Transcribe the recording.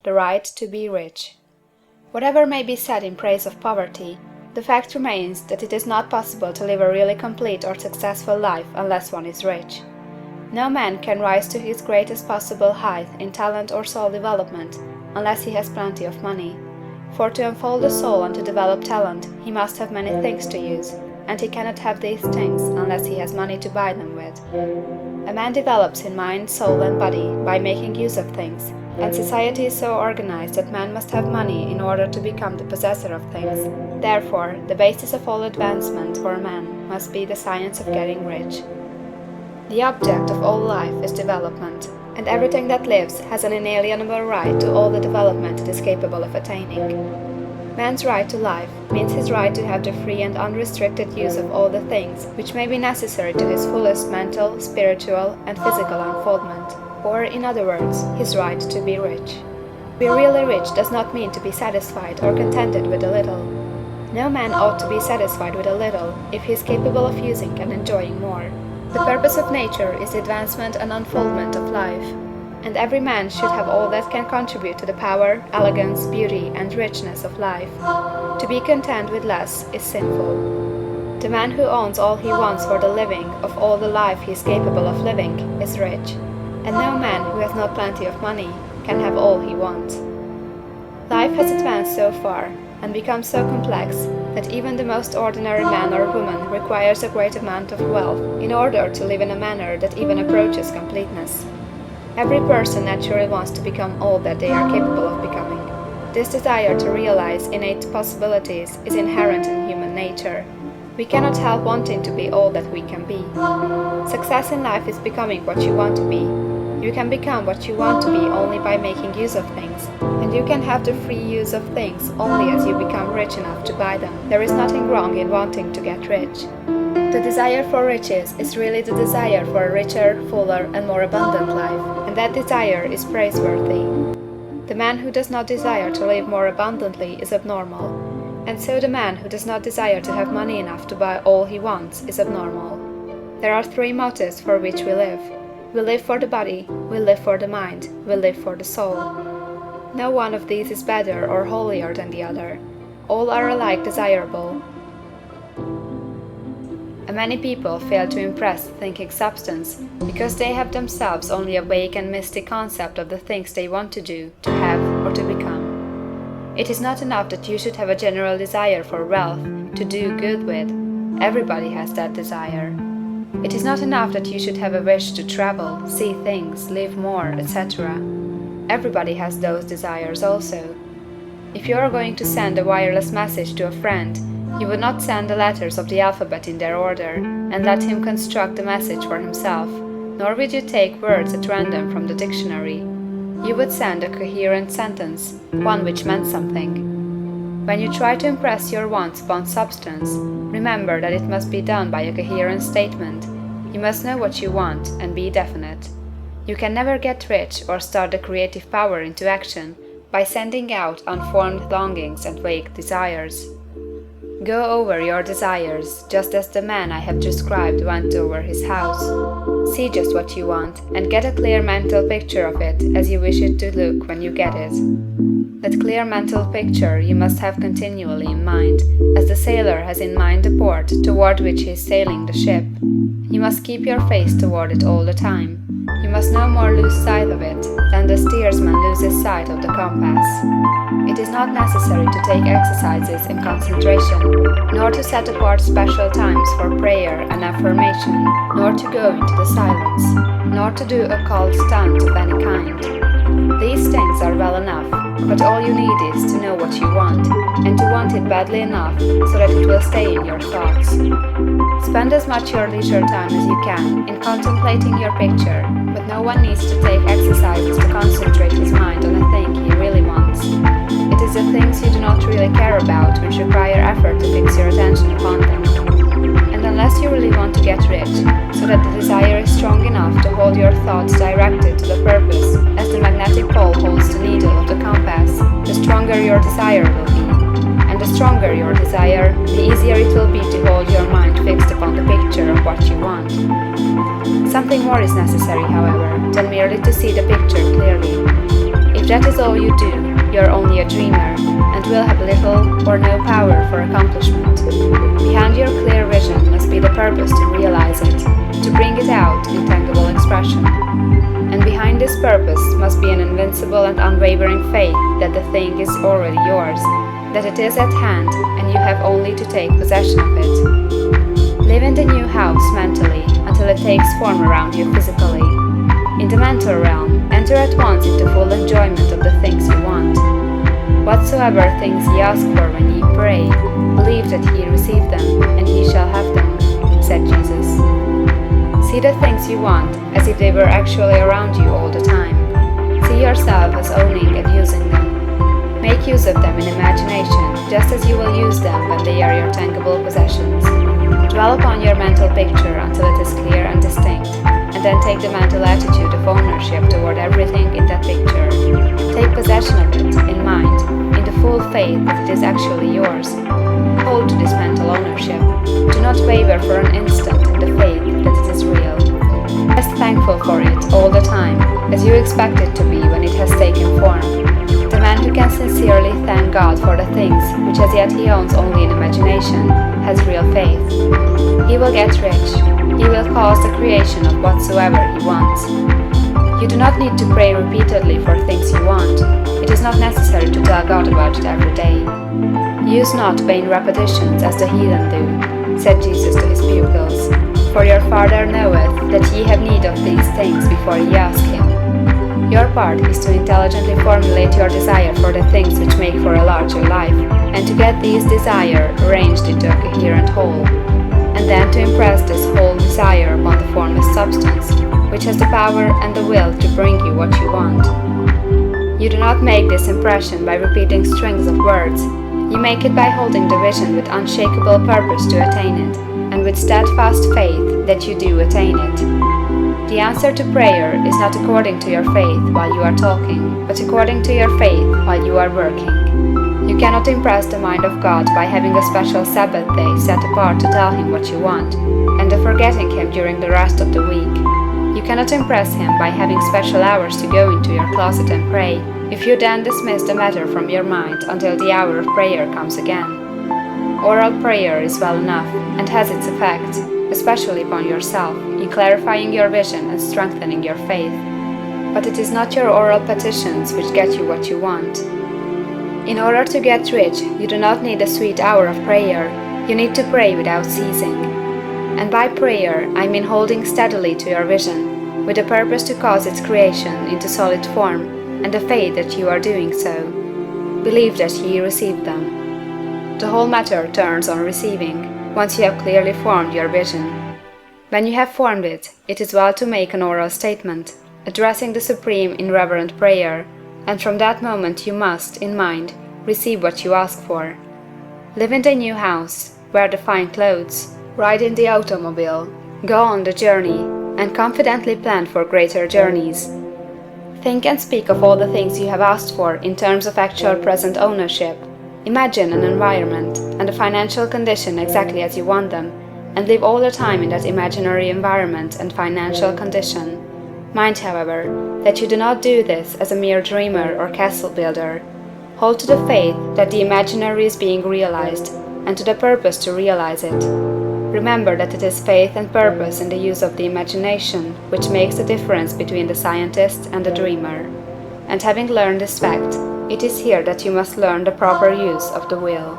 the right to be rich. Whatever may be said in praise of poverty, the fact remains that it is not possible to live a really complete or successful life unless one is rich. No man can rise to his greatest possible height in talent or soul development unless he has plenty of money. For to unfold the soul and to develop talent, he must have many things to use, and he cannot have these things unless he has money to buy them with. A man develops in mind, soul, and body by making use of things, and society is so organized that man must have money in order to become the possessor of things. Therefore, the basis of all advancement for man must be the science of getting rich. The object of all life is development, and everything that lives has an inalienable right to all the development it is capable of attaining. Man's right to life means his right to have the free and unrestricted use of all the things which may be necessary to his fullest mental, spiritual, and physical unfoldment, or, in other words, his right to be rich. To be really rich does not mean to be satisfied or contented with a little. No man ought to be satisfied with a little if he is capable of using and enjoying more. The purpose of nature is the advancement and unfoldment of life, and every man should have all that can contribute to the power, elegance, beauty, and richness of life. To be content with less is sinful. The man who owns all he wants for the living of all the life he is capable of living is rich, and no man who has not plenty of money can have all he wants. Life has advanced so far, and become so complex, that even the most ordinary man or woman requires a great amount of wealth in order to live in a manner that even approaches completeness. Every person naturally wants to become all that they are capable of becoming. This desire to realize innate possibilities is inherent in human nature. We cannot help wanting to be all that we can be. Success in life is becoming what you want to be. You can become what you want to be only by making use of things, and you can have the free use of things only as you become rich enough to buy them. There is nothing wrong in wanting to get rich. The desire for riches is really the desire for a richer, fuller, and more abundant life, and that desire is praiseworthy. The man who does not desire to live more abundantly is abnormal, and so the man who does not desire to have money enough to buy all he wants is abnormal. There are three motives for which we live. We live for the body, we live for the mind, we live for the soul. No one of these is better or holier than the other. All are alike desirable. Many people fail to impress the thinking substance because they have themselves only a vague and misty concept of the things they want to do, to have, or to become. It is not enough that you should have a general desire for wealth, to do good with. Everybody has that desire. It is not enough that you should have a wish to travel, see things, live more, etc. Everybody has those desires also. If you are going to send a wireless message to a friend, you would not send the letters of the alphabet in their order, and let him construct the message for himself, nor would you take words at random from the dictionary. You would send a coherent sentence, one which meant something. When you try to impress your wants upon substance, remember that it must be done by a coherent statement. You must know what you want and be definite. You can never get rich or start the creative power into action by sending out unformed longings and vague desires. Go over your desires, just as the man I have described went over his house. See just what you want, and get a clear mental picture of it as you wish it to look when you get it. That clear mental picture you must have continually in mind, as the sailor has in mind the port toward which he is sailing the ship. You must keep your face toward it all the time. You must no more lose sight of it than the steersman loses sight of the compass. It is not necessary to take exercises in concentration, nor to set apart special times for prayer and affirmation, nor to go into the silence, nor to do occult stunt of any kind. These things are well enough, but all you need is to know what you want, and to want it badly enough so that it will stay in your thoughts. Spend as much your leisure time as you can in contemplating your picture, but no one needs to take exercises to concentrate his mind on a thing he really wants. It is the things you do not really care about which require effort to fix your attention upon them. And unless you really want to get rich, so that the desire is strong enough to hold your thoughts directed to the purpose, as the magnetic pole holds the needle of the compass, the stronger your desire will be. And the stronger your desire, the easier it will be to hold your mind fixed upon the picture of what you want. Something more is necessary, however, than merely to see the picture clearly. If If that is all you do, you are only a dreamer, and will have little or no power for accomplishment. Behind your clear vision must be the purpose to realize it, to bring it out in tangible expression. And behind this purpose must be an invincible and unwavering faith that the thing is already yours, that it is at hand, and you have only to take possession of it. Live in the new house mentally until it takes form around you physically. In the mental realm, enter at once into full enjoyment of the things you want. Whatsoever things ye ask for when ye pray, believe that ye receive them, and ye shall have them, said Jesus. See the things you want as if they were actually around you all the time. See yourself as owning and using them. Make use of them in imagination, just as you will use them when they are your tangible possessions. Dwell upon your mental picture until it is clear and distinct, and then take the mental attitude of ownership toward everything in that picture. Take possession of it, in mind, in the full faith that it is actually yours. Hold to this mental ownership. Do not waver for an instant in the faith that it is real. Rest thankful for it all the time, as you expect it to be when it has taken form. The man who can sincerely thank God for the things which as yet he owns only in imagination has real faith. He will get rich. He will cause the creation of whatsoever he wants. You do not need to pray repeatedly for things you want. It is not necessary to tell God about it every day. Use not vain repetitions as the heathen do, said Jesus to his pupils. For your Father knoweth that ye have need of these things before ye ask him. Your part is to intelligently formulate your desire for the things which make for a larger life, and to get these desire arranged into a coherent whole, and then to impress this whole desire upon the formless substance, which has the power and the will to bring you what you want. You do not make this impression by repeating strings of words. You make it by holding the vision with unshakable purpose to attain it, and with steadfast faith that you do attain it. The answer to prayer is not according to your faith while you are talking, but according to your faith while you are working. You cannot impress the mind of God by having a special Sabbath day set apart to tell him what you want, and of forgetting him during the rest of the week. You cannot impress him by having special hours to go into your closet and pray, if you then dismiss the matter from your mind until the hour of prayer comes again. Oral prayer is well enough, and has its effect, especially upon yourself, in clarifying your vision and strengthening your faith. But it is not your oral petitions which get you what you want. In order to get rich, you do not need a sweet hour of prayer, you need to pray without ceasing. And by prayer, I mean holding steadily to your vision, with the purpose to cause its creation into solid form, and the faith that you are doing so. Believe that ye receive them. The whole matter turns on receiving, once you have clearly formed your vision. When you have formed it, it is well to make an oral statement, addressing the Supreme in reverent prayer, and from that moment you must, in mind, receive what you ask for. Live in the new house, wear the fine clothes, ride in the automobile, go on the journey, and confidently plan for greater journeys. Think and speak of all the things you have asked for in terms of actual present ownership. Imagine an environment and a financial condition exactly as you want them, and live all the time in that imaginary environment and financial condition. Mind, however, that you do not do this as a mere dreamer or castle builder. Hold to the faith that the imaginary is being realized, and to the purpose to realize it. Remember that it is faith and purpose in the use of the imagination which makes the difference between the scientist and the dreamer. And having learned this fact, it is here that you must learn the proper use of the will.